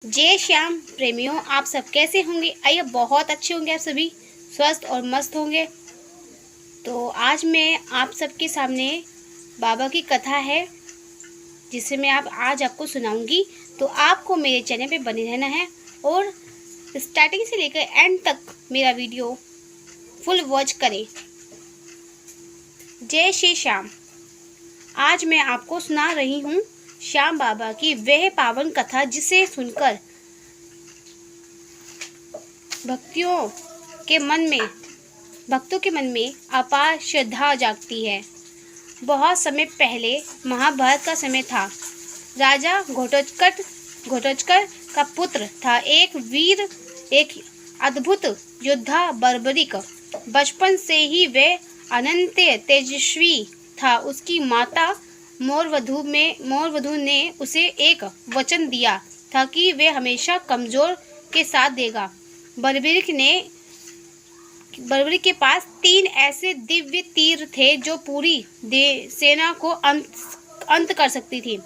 जय श्याम प्रेमियों, आप सब कैसे होंगे? आइए, बहुत अच्छे होंगे, आप सभी स्वस्थ और मस्त होंगे। तो आज मैं आप सबके सामने बाबा की कथा है जिसे मैं आज आपको सुनाऊंगी। तो आपको मेरे चैनल पे बने रहना है और स्टार्टिंग से लेकर एंड तक मेरा वीडियो फुल वॉच करें। जय श्री श्याम। आज मैं आपको सुना रही हूँ श्याम बाबा की वह पावन कथा जिसे सुनकर भक्तों के मन में अपार श्रद्धा जागती है। बहुत समय पहले महाभारत का समय था। राजा घटोत्कच का पुत्र था एक वीर, एक अद्भुत योद्धा बर्बरिक। बचपन से ही वह अनंत तेजस्वी था। उसकी माता मोरवधु ने उसे एक वचन दिया था कि वह हमेशा कमजोर के साथ देगा। बर्बरिक के पास 3 ऐसे दिव्य तीर थे जो पूरी सेना को अंत कर सकती थी।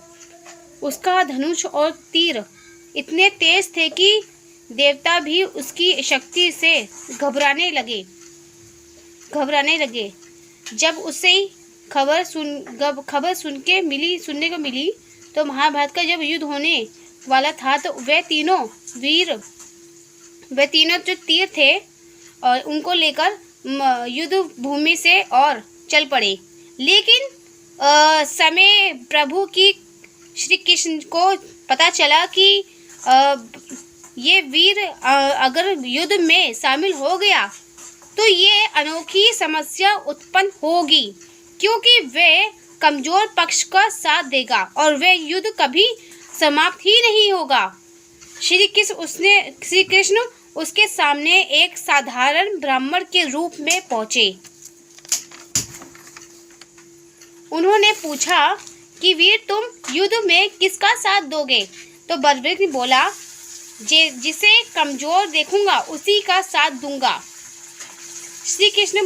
उसका धनुष और तीर इतने तेज थे कि देवता भी उसकी शक्ति से घबराने लगे। जब उसे खबर सुनने को मिली तो महाभारत का जब युद्ध होने वाला था तो वह तीनों जो तीर थे और उनको लेकर युद्ध भूमि से और चल पड़े। लेकिन समय प्रभु की श्री कृष्ण को पता चला कि ये वीर अगर युद्ध में शामिल हो गया तो ये अनोखी समस्या उत्पन्न होगी, क्योंकि वह कमजोर पक्ष का साथ देगा और वह युद्ध कभी समाप्त ही नहीं होगा। श्री कृष्ण उसके सामने एक साधारण ब्राह्मण के रूप में पहुंचे। उन्होंने पूछा कि वीर, तुम युद्ध में किसका साथ दोगे? तो बर्बरिक ने बोला, जिसे कमजोर देखूंगा उसी का साथ दूंगा। श्री कृष्ण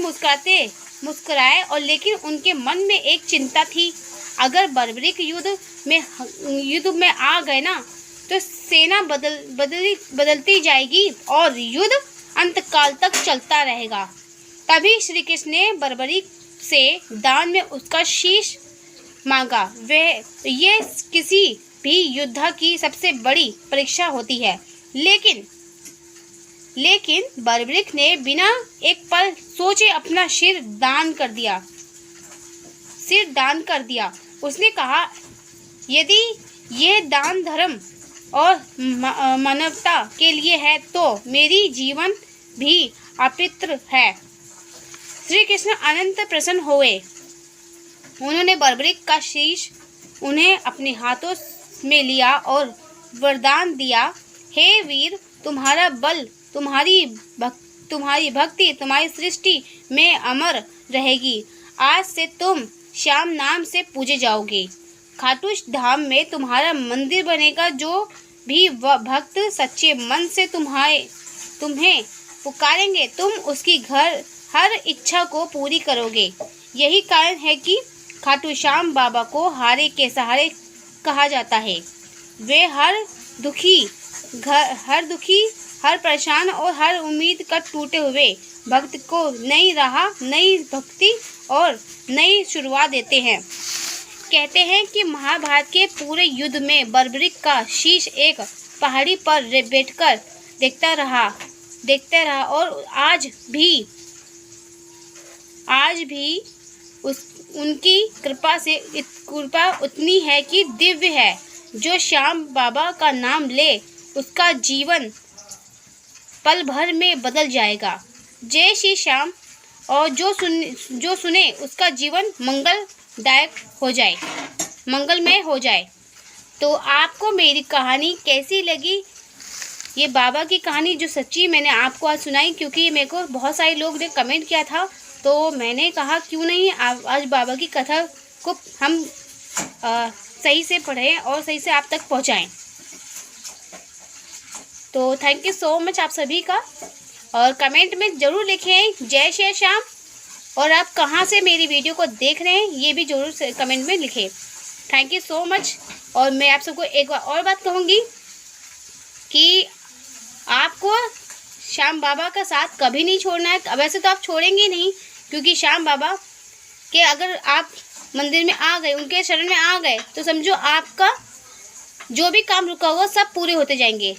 मुस्कुराए और लेकिन उनके मन में एक चिंता थी। अगर बर्बरिक युद्ध में आ गए ना तो सेना बदलती जाएगी और युद्ध अंतकाल तक चलता रहेगा। तभी श्री कृष्ण ने बर्बरिक से दान में उसका शीश मांगा। ये किसी भी योद्धा की सबसे बड़ी परीक्षा होती है। लेकिन बर्बरिक ने बिना एक पल सोचे अपना सिर दान कर दिया। उसने कहा, यदि यह दान धर्म और मानवता के लिए है तो मेरी जीवन भी अपवित्र है। श्री कृष्ण अनंत प्रसन्न हुए। उन्होंने बर्बरिक का शीश उन्हें अपने हाथों में लिया और वरदान दिया, हे वीर, तुम्हारा बल, तुम्हारी भक्ति तुम्हारी सृष्टि में अमर रहेगी। आज से तुम श्याम नाम से पूजे जाओगे। खाटू धाम में तुम्हारा मंदिर बनेगा। जो भी भक्त सच्चे मन से तुम्हें पुकारेंगे तुम उसकी हर इच्छा को पूरी करोगे। यही कारण है कि खाटू श्याम बाबा को हारे के सहारे कहा जाता है। वे हर दुखी, हर परेशान और हर उम्मीद का टूटे हुए भक्त को नई राह, नई भक्ति और नई शुरुआत देते हैं। कहते हैं कि महाभारत के पूरे युद्ध में बर्बरिक का शीश एक पहाड़ी पर बैठकर देखता रहा और आज भी उनकी कृपा उतनी है कि दिव्य है। जो श्याम बाबा का नाम ले उसका जीवन पल भर में बदल जाएगा। जय श्री श्याम। और जो सुने उसका जीवन मंगलमय हो जाए। तो आपको मेरी कहानी कैसी लगी? ये बाबा की कहानी जो सच्ची मैंने आपको आज सुनाई, क्योंकि मेरे को बहुत सारे लोग ने कमेंट किया था तो मैंने कहा क्यों नहीं आज बाबा की कथा को हम सही से पढ़ें और सही से आप तक पहुंचाएं। तो थैंक यू सो मच आप सभी का। और कमेंट में ज़रूर लिखें जय श्री श्याम, और आप कहाँ से मेरी वीडियो को देख रहे हैं ये भी ज़रूर कमेंट में लिखें। Thank you so much. और मैं आप सबको एक बार और बात कहूँगी कि आपको श्याम बाबा का साथ कभी नहीं छोड़ना है। वैसे तो आप छोड़ेंगे नहीं, क्योंकि श्याम बाबा के अगर आप मंदिर में आ गए, उनके शरण में आ गए, तो समझो आपका जो भी काम रुका हुआ सब पूरे होते जाएंगे।